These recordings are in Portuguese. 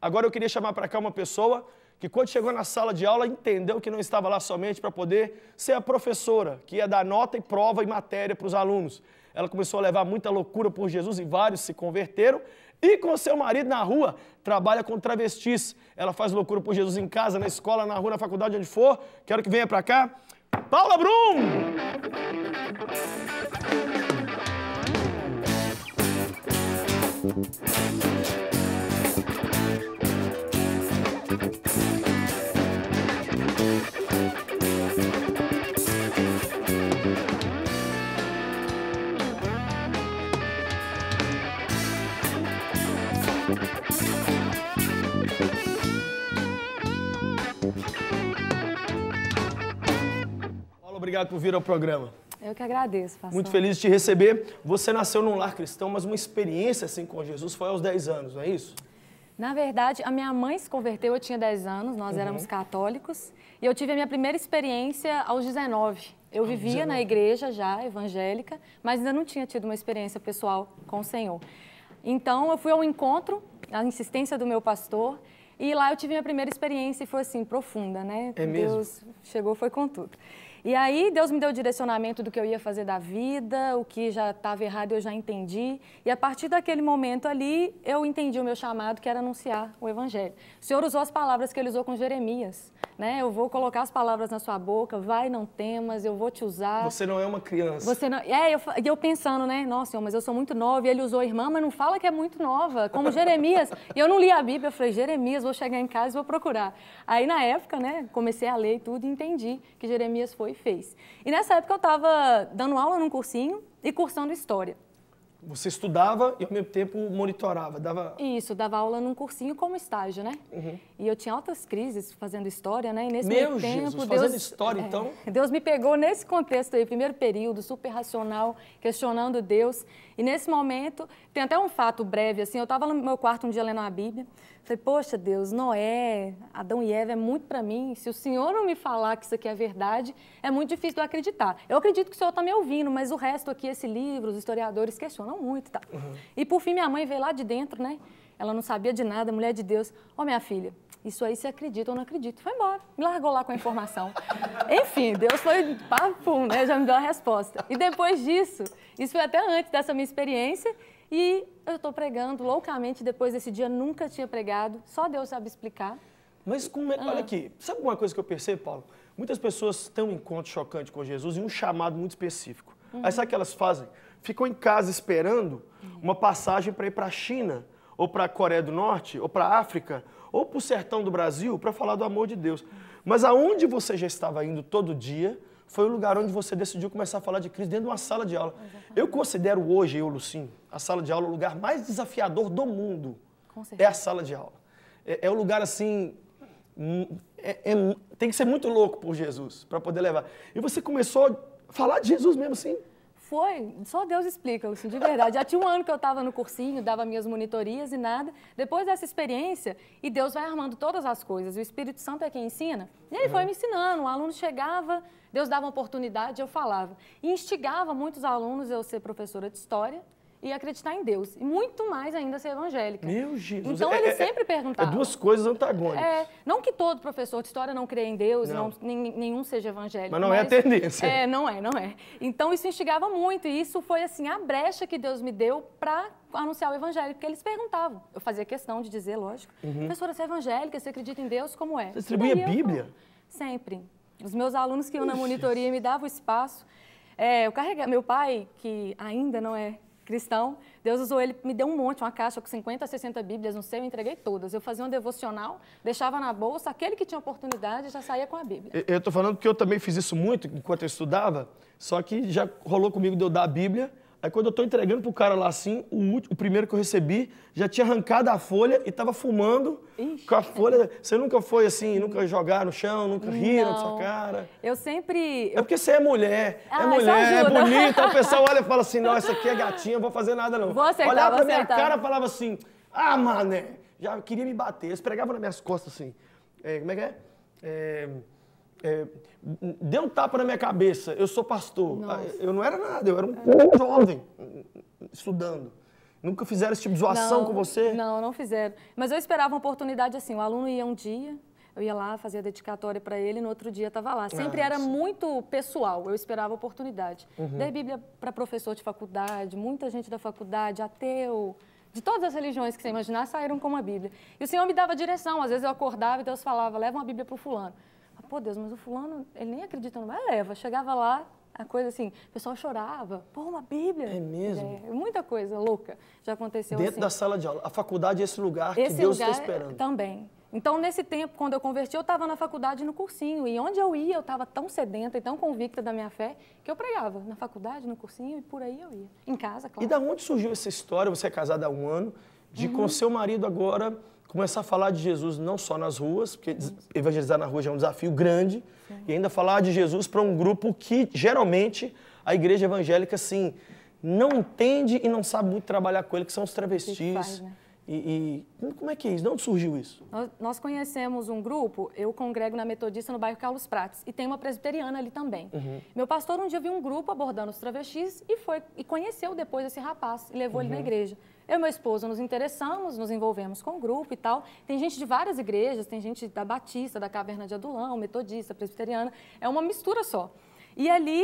Agora eu queria chamar para cá uma pessoa que quando chegou na sala de aula entendeu que não estava lá somente para poder ser a professora, que ia dar nota e prova e matéria para os alunos. Ela começou a levar muita loucura por Jesus e vários se converteram. E com seu marido na rua, trabalha com travestis. Ela faz loucura por Jesus em casa, na escola, na rua, na faculdade, onde for. Quero que venha para cá. Paula Brum! Obrigado por vir ao programa. Eu que agradeço, pastor. Muito feliz de te receber. Você nasceu num lar cristão, mas uma experiência assim com Jesus foi aos 10 anos, não é isso? Na verdade, a minha mãe se converteu, eu tinha 10 anos, nós éramos católicos, e eu tive a minha primeira experiência aos 19. Eu vivia na igreja já, evangélica, mas ainda não tinha tido uma experiência pessoal com o Senhor. Então, eu fui ao encontro, à insistência do meu pastor, e lá eu tive a minha primeira experiência e foi assim, profunda, né? É mesmo? Deus chegou, foi com tudo. E aí, Deus me deu o direcionamento do que eu ia fazer da vida, o que já estava errado eu já entendi. E a partir daquele momento ali, eu entendi o meu chamado, que era anunciar o Evangelho. O Senhor usou as palavras que Ele usou com Jeremias, né? Eu vou colocar as palavras na sua boca, vai, não temas, eu vou te usar. Você não é uma criança. Você não... eu pensando, né? Nossa, Senhor, mas eu sou muito nova. E Ele usou a irmã, mas não fala que é muito nova, como Jeremias. E eu não li a Bíblia, eu falei, Jeremias, vou chegar em casa e vou procurar. Aí, na época, né, comecei a ler tudo e entendi que Jeremias foi e fez. E nessa época eu estava dando aula num cursinho e cursando História. Você estudava e ao mesmo tempo monitorava, dava... Isso, dava aula num cursinho como estágio, né? E eu tinha altas crises fazendo História, né? E nesse Meu meio tempo, Jesus, Deus, fazendo História, então? Deus me pegou nesse contexto aí, primeiro período, super racional, questionando Deus. E nesse momento, tem até um fato breve, assim, eu estava no meu quarto um dia lendo a Bíblia, falei, poxa Deus, Noé, Adão e Eva é muito para mim, se o Senhor não me falar que isso aqui é verdade, é muito difícil de eu acreditar. Eu acredito que o Senhor está me ouvindo, mas o resto aqui, esse livro, os historiadores questionam muito e tal. E por fim, minha mãe veio lá de dentro, né? Ela não sabia de nada, mulher de Deus. Ó, minha filha, isso aí você acredita ou não acredita? Foi embora, me largou lá com a informação. Enfim, Deus foi papum, né? Já me deu a resposta. E depois disso, isso foi até antes dessa minha experiência, e eu estou pregando loucamente depois desse dia, nunca tinha pregado, só Deus sabe explicar. Mas como é... olha aqui, sabe uma coisa que eu percebo, Paulo? Muitas pessoas têm um encontro chocante com Jesus e um chamado muito específico. Aí sabe o que elas fazem? Ficam em casa esperando uma passagem para ir para a China, ou para a Coreia do Norte, ou para a África, ou para o sertão do Brasil, para falar do amor de Deus. Mas aonde você já estava indo todo dia, foi o lugar onde você decidiu começar a falar de Cristo dentro de uma sala de aula. Eu considero hoje, Lucinho, a sala de aula o lugar mais desafiador do mundo. É a sala de aula. É um lugar assim... tem que ser muito louco por Jesus para poder levar. E você começou a falar de Jesus mesmo assim? Foi, só Deus explica, assim, de verdade. Já tinha um ano que eu estava no cursinho, dava minhas monitorias e nada. Depois dessa experiência, e Deus vai armando todas as coisas. O Espírito Santo é quem ensina. E ele foi me ensinando. O aluno chegava, Deus dava uma oportunidade, eu falava. E instigava muitos alunos eu ser professora de História e acreditar em Deus. E muito mais ainda ser evangélica. Meu Jesus. Então ele sempre perguntava. É duas coisas antagônicas. Não que todo professor de História não creia em Deus, nenhum seja evangélico. Mas não é a tendência. Não é. Então isso instigava muito. E isso foi assim a brecha que Deus me deu para anunciar o evangelho. Porque eles perguntavam. Eu fazia questão de dizer, lógico. Professora, você é evangélica, você acredita em Deus? Como é? Você distribuía Bíblia? Sempre. Os meus alunos que iam na monitoria me davam espaço. Meu pai, que ainda não é cristão, Deus usou ele, me deu um monte, uma caixa com 50, 60 Bíblias, não sei, eu entreguei todas. Eu fazia um devocional, deixava na bolsa, aquele que tinha oportunidade já saía com a Bíblia. Eu estou falando que eu também fiz isso muito enquanto eu estudava, só que já rolou comigo de eu dar a Bíblia, aí quando eu estou entregando para o cara lá assim, o primeiro que eu recebi já tinha arrancado a folha e estava fumando com a folha. Você nunca foi assim, nunca jogar no chão, nunca riram na sua cara? Eu sempre... É porque você é mulher, é bonita, o pessoal olha e fala assim, não, essa aqui é gatinha, não vou fazer nada não. Vou acertar, olhava pra minha cara e falava assim, ah, mané, já queria me bater. Eles pregavam nas minhas costas assim, como é que é? Deu um tapa na minha cabeça, eu sou pastor. Eu não era nada, eu era um jovem estudando. Nunca fizeram esse tipo de zoação com você? Não, não fizeram. Mas eu esperava uma oportunidade assim, o aluno ia um dia, eu ia lá, fazia a dedicatória para ele, no outro dia estava lá. Sempre era muito pessoal, eu esperava a oportunidade. Dei Bíblia para professor de faculdade, muita gente da faculdade, ateu, de todas as religiões que você imaginar, saíram com uma Bíblia. E o Senhor me dava direção, às vezes eu acordava e Deus falava, leva uma Bíblia para o fulano. Pô, Deus, mas o fulano, ele nem acredita, não vai, leva. Chegava lá, a coisa assim, o pessoal chorava, pô, uma Bíblia. É mesmo? Muita coisa louca já aconteceu Dentro assim. da sala de aula. A faculdade é esse lugar que Deus está esperando. Também. Então, nesse tempo, quando eu converti, eu estava na faculdade no cursinho. E onde eu ia, eu estava tão sedenta e tão convicta da minha fé, que eu pregava na faculdade, no cursinho, e por aí eu ia. Em casa, claro. E da onde surgiu essa história, você é casada há 1 ano, de com seu marido agora começar a falar de Jesus não só nas ruas, porque evangelizar na rua já é um desafio grande, e ainda falar de Jesus para um grupo que, geralmente, a igreja evangélica, assim, não entende e não sabe muito trabalhar com ele, que são os travestis. Que faz, né? E como é que é isso? De onde surgiu isso? Nós conhecemos um grupo, eu congrego na Metodista no bairro Carlos Prates, e tem uma presbiteriana ali também. Meu pastor um dia viu um grupo abordando os travestis e conheceu depois esse rapaz e levou ele na igreja. Eu e meu esposo nos interessamos, nos envolvemos com o grupo e tal. Tem gente de várias igrejas, tem gente da Batista, da Caverna de Adulão, Metodista, presbiteriana, é uma mistura só. E ali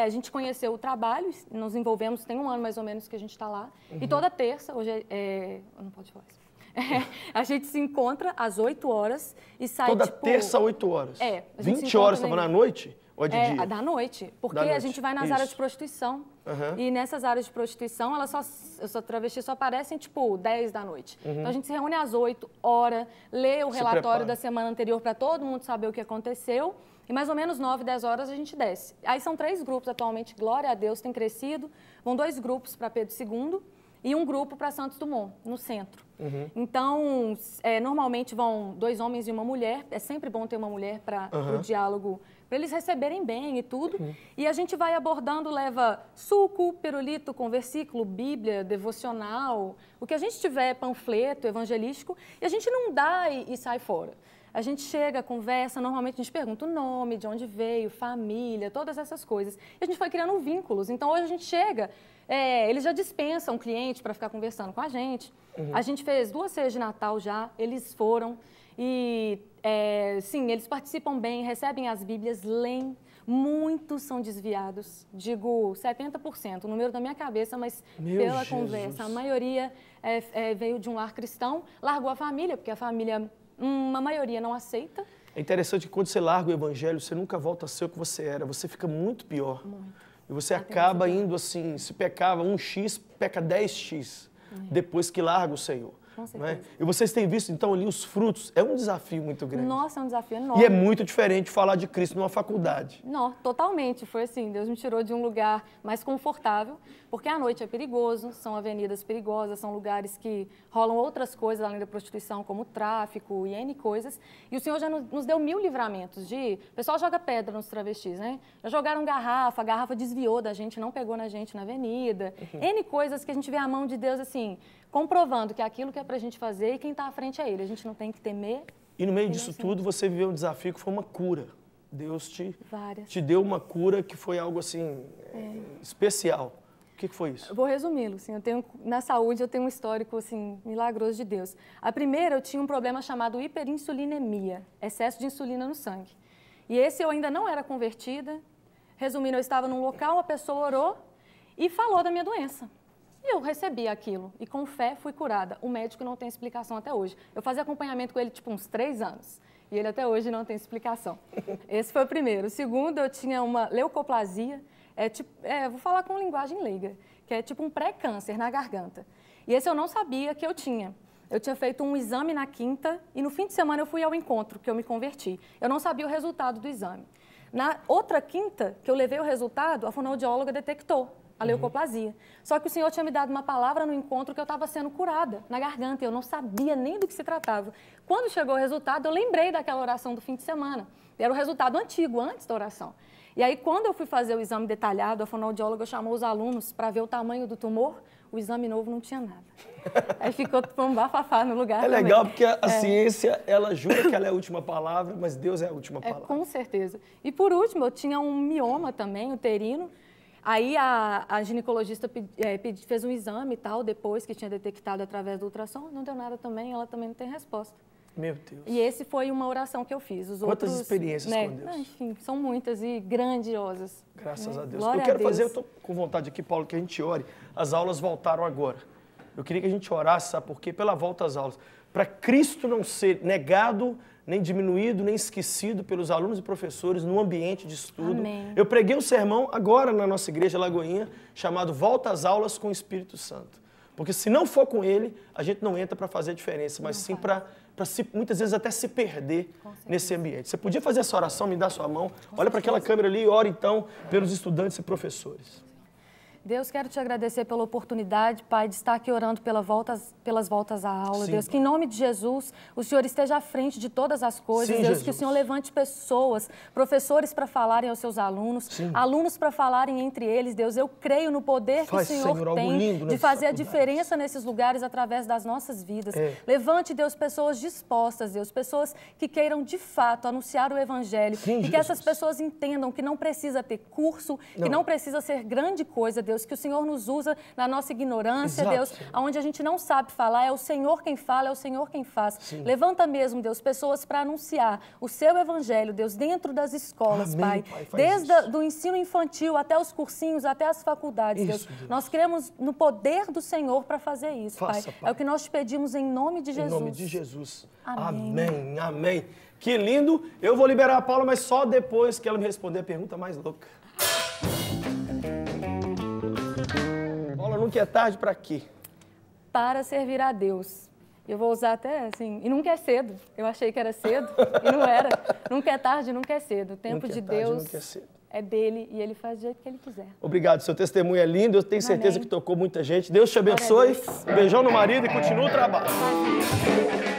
a gente conheceu o trabalho, nos envolvemos, tem 1 ano mais ou menos que a gente está lá. E toda terça, hoje não pode falar isso. A gente se encontra às 8 horas e sai Toda terça, 8 horas? 20 horas, você vai na noite? Ou é de dia? Da noite, porque Da noite. a gente vai nas áreas de prostituição. E nessas áreas de prostituição, essa travesti só aparecem, tipo, 10 da noite. Então a gente se reúne às 8 horas, lê o relatório da semana anterior para todo mundo saber o que aconteceu. E mais ou menos 9, 10 horas a gente desce. Aí são 3 grupos atualmente, glória a Deus, tem crescido. Vão 2 grupos para Pedro II e um grupo para Santos Dumont, no centro. Então, normalmente vão 2 homens e uma mulher. É sempre bom ter uma mulher para o diálogo, para eles receberem bem e tudo. E a gente vai abordando, leva suco, pirulito com versículo, Bíblia, devocional, o que a gente tiver, panfleto, evangelístico, e a gente não dá e sai fora. A gente chega, conversa, normalmente a gente pergunta o nome, de onde veio, família, todas essas coisas. E a gente foi criando vínculos. Então, hoje a gente chega, eles já dispensam um cliente para ficar conversando com a gente. A gente fez 2 ceias de Natal já, eles foram. E, sim, eles participam bem, recebem as Bíblias, leem. Muitos são desviados, digo 70%, o número da minha cabeça, mas pela conversa. A maioria veio de um lar cristão, largou a família, porque a família... uma maioria não aceita. É interessante que quando você larga o evangelho, você nunca volta a ser o que você era, você fica muito pior. E você acaba indo assim, se pecava 1x, peca 10x, depois que larga o Senhor. Com certeza. E vocês têm visto, então, ali os frutos, é um desafio muito grande. Nossa, é um desafio enorme. E é muito diferente falar de Cristo numa faculdade. Não, totalmente. Foi assim, Deus me tirou de um lugar mais confortável, porque à noite é perigoso, são avenidas perigosas, são lugares que rolam outras coisas além da prostituição, como tráfico e N coisas. E o Senhor já nos deu 1000 livramentos o pessoal joga pedra nos travestis, né? Já jogaram garrafa, a garrafa desviou da gente, não pegou na gente na avenida. N coisas que a gente vê a mão de Deus assim, comprovando que aquilo que é pra gente fazer e quem está à frente é Ele. A gente não tem que temer. E no meio disso tudo, você viveu um desafio que foi uma cura. Deus te deu uma cura que foi algo assim, especial. O que foi isso? Eu vou resumi-lo. Assim, na saúde, eu tenho um histórico assim, milagroso de Deus. A primeira, eu tinha um problema chamado hiperinsulinemia, excesso de insulina no sangue. E esse eu ainda não era convertida. Resumindo, eu estava num local, a pessoa orou e falou da minha doença. E eu recebi aquilo. E com fé fui curada. O médico não tem explicação até hoje. Eu fazia acompanhamento com ele, tipo, uns 3 anos. E ele até hoje não tem explicação. Esse foi o primeiro. O segundo, eu tinha uma leucoplasia. Vou falar com linguagem leiga, que é tipo um pré-câncer na garganta. E esse eu não sabia que eu tinha. Eu tinha feito um exame na quinta e no fim de semana eu fui ao encontro, que eu me converti. Eu não sabia o resultado do exame. Na outra quinta, que eu levei o resultado, a fonoaudióloga detectou a leucoplasia. Só que o Senhor tinha me dado uma palavra no encontro que eu estava sendo curada na garganta. Eu não sabia nem do que se tratava. Quando chegou o resultado, eu lembrei daquela oração do fim de semana. Era o resultado antigo, antes da oração. E aí, quando eu fui fazer o exame detalhado, a fonoaudióloga chamou os alunos para ver o tamanho do tumor. O exame novo não tinha nada. Aí ficou um bafafá no lugar também. Legal porque a ciência, ela jura que ela é a última palavra, mas Deus é a última palavra. Com certeza. E por último, eu tinha um mioma também, uterino. Aí a ginecologista fez um exame e tal, depois que tinha detectado através do ultrassom, não deu nada também, ela também não tem resposta. Meu Deus. E esse foi uma oração que eu fiz. Quantas experiências com Deus? Enfim, são muitas e grandiosas. Graças a Deus. Glória eu quero a Deus. fazer, eu estou com vontade aqui, Paulo, que a gente ore. As aulas voltaram agora. Eu queria que a gente orasse, sabe por quê? Pela volta às aulas. Para Cristo não ser negado, nem diminuído, nem esquecido pelos alunos e professores no ambiente de estudo. Amém. Eu preguei um sermão agora na nossa igreja Lagoinha, chamado Volta às Aulas com o Espírito Santo. Porque se não for com ele, a gente não entra para fazer a diferença, mas sim para muitas vezes até se perder nesse ambiente. Você podia fazer essa oração, me dar sua mão, olha para aquela câmera ali e ora então pelos estudantes e professores. Deus, quero te agradecer pela oportunidade, Pai, de estar aqui orando pelas voltas à aula. Sim, Deus, que em nome de Jesus, o Senhor esteja à frente de todas as coisas. Sim, Deus, Jesus. que o Senhor levante pessoas, professores para falarem aos seus alunos, Sim. alunos para falarem entre eles. Deus, eu creio no poder que o Senhor Senhor, algo tem lindo de nessas fazer a faculdades. diferença nesses lugares através das nossas vidas. Levante, Deus, pessoas dispostas, Deus, pessoas que queiram de fato anunciar o Evangelho. Sim, e que Jesus. essas pessoas entendam que não precisa ter curso, que não precisa ser grande coisa, Deus, que o Senhor nos usa na nossa ignorância, Exato, Deus, Senhor. onde a gente não sabe falar, é o Senhor quem fala, é o Senhor quem faz. Sim. Levanta mesmo, Deus, pessoas para anunciar o seu Evangelho, Deus, dentro das escolas, Amém, Pai. Pai, faz Desde o ensino infantil até os cursinhos, até as faculdades, Isso, Deus. Deus. Nós cremos no poder do Senhor para fazer isso, Faça, Pai. Pai. É o que nós te pedimos em nome de Jesus. Em nome de Jesus. Amém. Amém, amém. Que lindo. Eu vou liberar a Paula, mas só depois que ela me responder a pergunta mais louca. Paula, nunca é tarde para quê? Para servir a Deus. Eu vou usar até assim, e nunca é cedo. Eu achei que era cedo e não era. Nunca é tarde, nunca é cedo. O tempo Nunca é de tarde, Deus nunca é cedo. é dele e ele faz do jeito que ele quiser. Obrigado, seu testemunho é lindo. Eu tenho certeza Amém. que tocou muita gente. Deus te abençoe. Glória a Deus. Um beijão no marido e continua o trabalho. Amém.